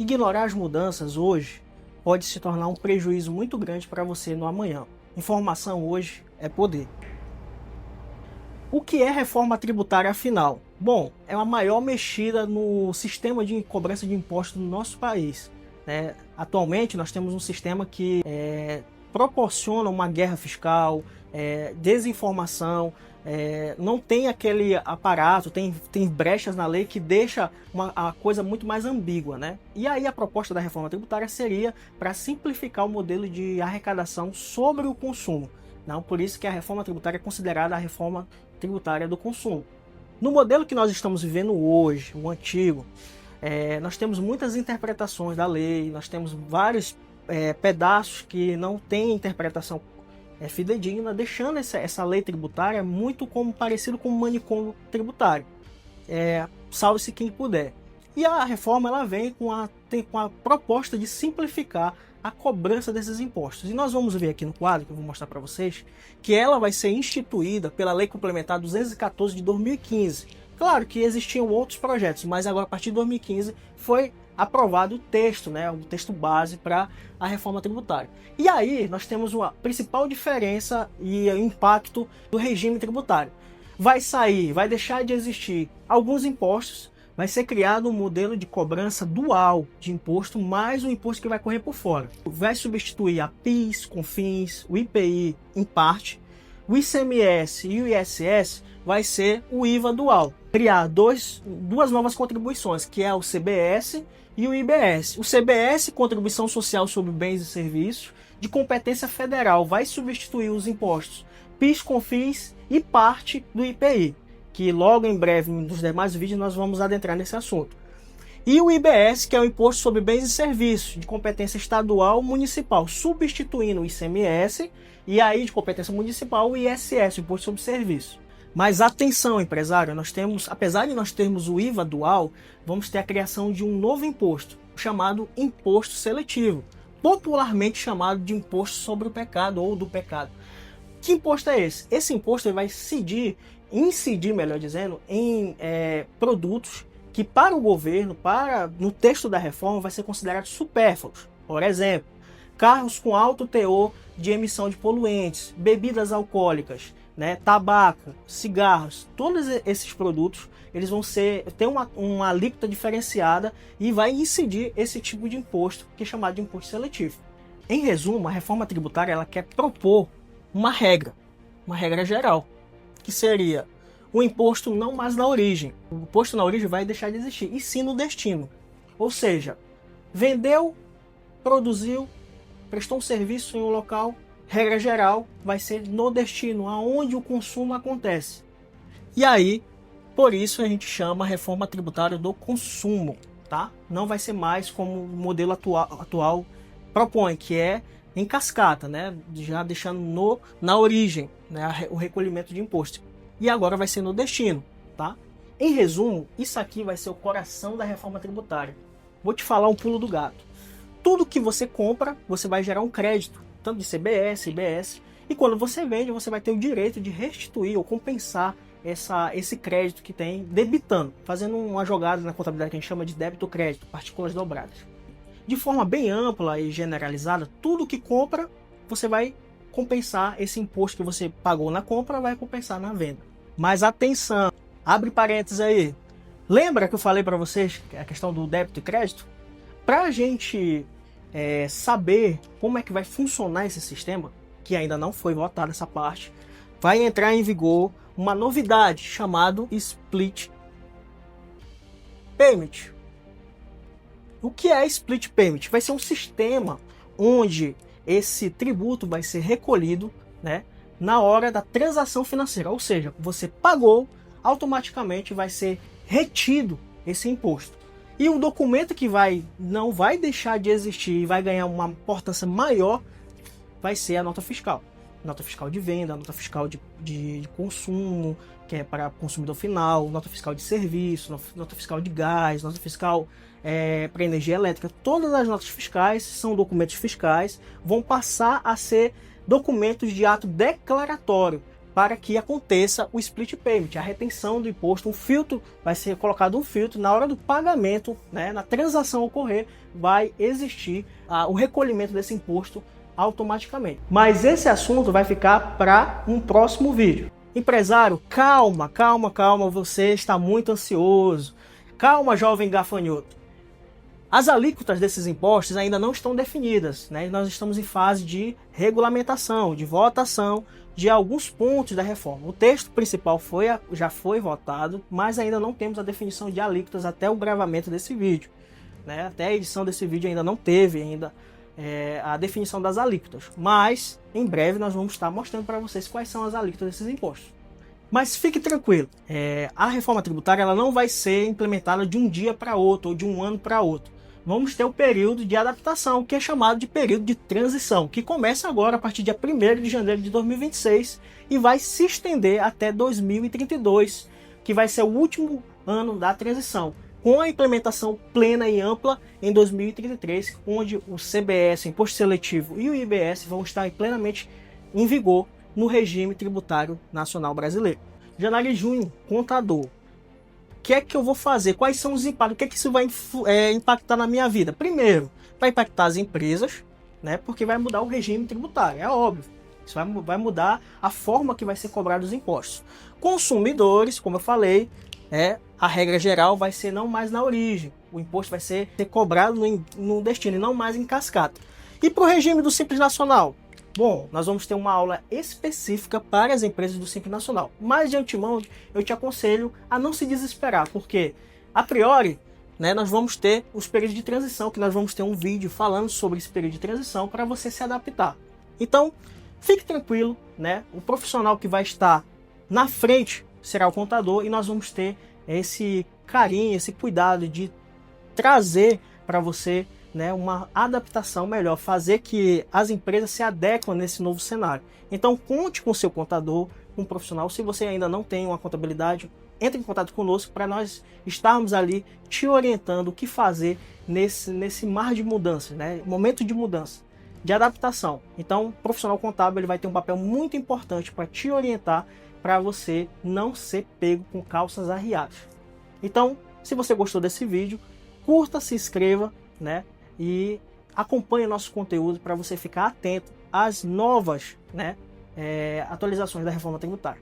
Ignorar as mudanças hoje pode se tornar um prejuízo muito grande para você no amanhã. Informação hoje é poder. O que é reforma tributária afinal? Bom, é uma maior mexida no sistema de cobrança de impostos do nosso país, né? Atualmente nós temos um sistema que proporciona uma guerra fiscal, desinformação, não tem aquele aparato, tem brechas na lei que deixa a coisa muito mais ambígua, né? E aí a proposta da reforma tributária seria para simplificar o modelo de arrecadação sobre o consumo. Não, por isso que a reforma tributária é considerada a reforma tributária do consumo. No modelo que nós estamos vivendo hoje, o antigo, nós temos muitas interpretações da lei, nós temos vários pedaços que não têm interpretação fidedigna, deixando essa lei tributária muito parecido com um manicômio tributário. Salve-se quem puder. E a reforma ela vem com a proposta de simplificar a cobrança desses impostos. E nós vamos ver aqui no quadro, que eu vou mostrar para vocês, que ela vai ser instituída pela Lei Complementar 214 de 2015. Claro que existiam outros projetos, mas agora a partir de 2015 foi aprovado o texto, né, o texto base para a reforma tributária. E aí nós temos uma principal diferença e impacto do regime tributário. Vai deixar de existir alguns impostos, vai ser criado um modelo de cobrança dual de imposto mais o imposto que vai correr por fora. Vai substituir a PIS, COFINS, o IPI em parte, o ICMS e o ISS vai ser o IVA dual. Criar duas novas contribuições, que é o CBS e o IBS. O CBS, Contribuição Social sobre Bens e Serviços, de competência federal, vai substituir os impostos PIS, COFINS e parte do IPI, que logo em breve, nos demais vídeos, nós vamos adentrar nesse assunto. E o IBS, que é o Imposto sobre Bens e Serviços, de competência estadual municipal, substituindo o ICMS, e aí de competência municipal o ISS, o Imposto sobre Serviços. Mas atenção, empresário, apesar de nós termos o IVA dual, vamos ter a criação de um novo imposto, chamado Imposto Seletivo, popularmente chamado de Imposto sobre o Pecado ou do Pecado. Que imposto é esse? Esse imposto vai incidir, melhor dizendo, em produtos que para o governo, no texto da reforma, vai ser considerado supérfluos. Por exemplo, carros com alto teor de emissão de poluentes, bebidas alcoólicas, né, tabaco, cigarros, todos esses produtos eles vão ter uma alíquota diferenciada e vai incidir esse tipo de imposto, que é chamado de imposto seletivo. Em resumo, a reforma tributária ela quer propor uma regra geral, que seria o imposto não mais na origem. O imposto na origem vai deixar de existir, e sim no destino. Ou seja, vendeu, produziu, prestou um serviço em um local, regra geral vai ser no destino, aonde o consumo acontece. E aí, por isso a gente chama a reforma tributária do consumo, tá? Não vai ser mais como o modelo atual propõe, que é em cascata, né? Já deixando na origem, né? O recolhimento de imposto. E agora vai ser no destino, tá? Em resumo, isso aqui vai ser o coração da reforma tributária. Vou te falar um pulo do gato. Tudo que você compra, você vai gerar um crédito, tanto de CBS, IBS, e quando você vende, você vai ter o direito de restituir ou compensar esse crédito que tem, debitando, fazendo uma jogada na contabilidade que a gente chama de débito-crédito, partículas dobradas. De forma bem ampla e generalizada, tudo que compra, você vai compensar esse imposto que você pagou na compra, vai compensar na venda. Mas atenção, abre parênteses aí. Lembra que eu falei para vocês a questão do débito e crédito? Para a gente saber como é que vai funcionar esse sistema, que ainda não foi votada essa parte, vai entrar em vigor uma novidade chamada Split Payment. O que é Split Payment? Vai ser um sistema onde esse tributo vai ser recolhido, né, na hora da transação financeira, ou seja, você pagou, automaticamente vai ser retido esse imposto. E o documento que não vai deixar de existir e vai ganhar uma importância maior vai ser a nota fiscal. Nota fiscal de venda, nota fiscal de consumo, que é para consumidor final, nota fiscal de serviço, nota fiscal de gás, nota fiscal para energia elétrica. Todas as notas fiscais são documentos fiscais, vão passar a ser documentos de ato declaratório. para que aconteça o split payment, a retenção do imposto. Um filtro, vai ser colocado um filtro na hora do pagamento, né, na transação ocorrer, vai existir o recolhimento desse imposto automaticamente. Mas esse assunto vai ficar para um próximo vídeo. Empresário, calma, você está muito ansioso. Calma, jovem gafanhoto. As alíquotas desses impostos ainda não estão definidas, né? Nós estamos em fase de regulamentação, de votação de alguns pontos da reforma. O texto principal já foi votado, mas ainda não temos a definição de alíquotas até o gravamento desse vídeo, né? Até a edição desse vídeo ainda não teve a definição das alíquotas, mas em breve nós vamos estar mostrando para vocês quais são as alíquotas desses impostos. Mas fique tranquilo, a reforma tributária ela não vai ser implementada de um dia para outro ou de um ano para outro. Vamos ter o período de adaptação, que é chamado de período de transição, que começa agora a partir de 1º de janeiro de 2026 e vai se estender até 2032, que vai ser o último ano da transição, com a implementação plena e ampla em 2033, onde o CBS, o Imposto Seletivo e o IBS vão estar plenamente em vigor no regime tributário nacional brasileiro. Janeiro e junho, contador. O que é que eu vou fazer? Quais são os impactos? O que é que isso vai impactar na minha vida? Primeiro, vai impactar as empresas, né? Porque vai mudar o regime tributário, é óbvio. Isso vai mudar a forma que vai ser cobrado os impostos. Consumidores, como eu falei, a regra geral vai ser não mais na origem. O imposto vai ser cobrado no destino e não mais em cascata. E para o regime do Simples Nacional? Bom, nós vamos ter uma aula específica para as empresas do Simples Nacional. Mas de antemão, eu te aconselho a não se desesperar, porque a priori, né, nós vamos ter os períodos de transição, que nós vamos ter um vídeo falando sobre esse período de transição para você se adaptar. Então, fique tranquilo, né? O profissional que vai estar na frente será o contador e nós vamos ter esse carinho, esse cuidado de trazer para você, né, uma adaptação melhor, fazer que as empresas se adequem nesse novo cenário. Então conte com o seu contador, com um profissional. Se você ainda não tem uma contabilidade, entre em contato conosco para nós estarmos ali te orientando o que fazer nesse mar de mudanças, né, momento de mudança, de adaptação. Então o profissional contábil ele vai ter um papel muito importante para te orientar, para você não ser pego com calças arriadas. Então, se você gostou desse vídeo, curta, se inscreva, né? E acompanhe nosso conteúdo para você ficar atento às novas, né, atualizações da reforma tributária.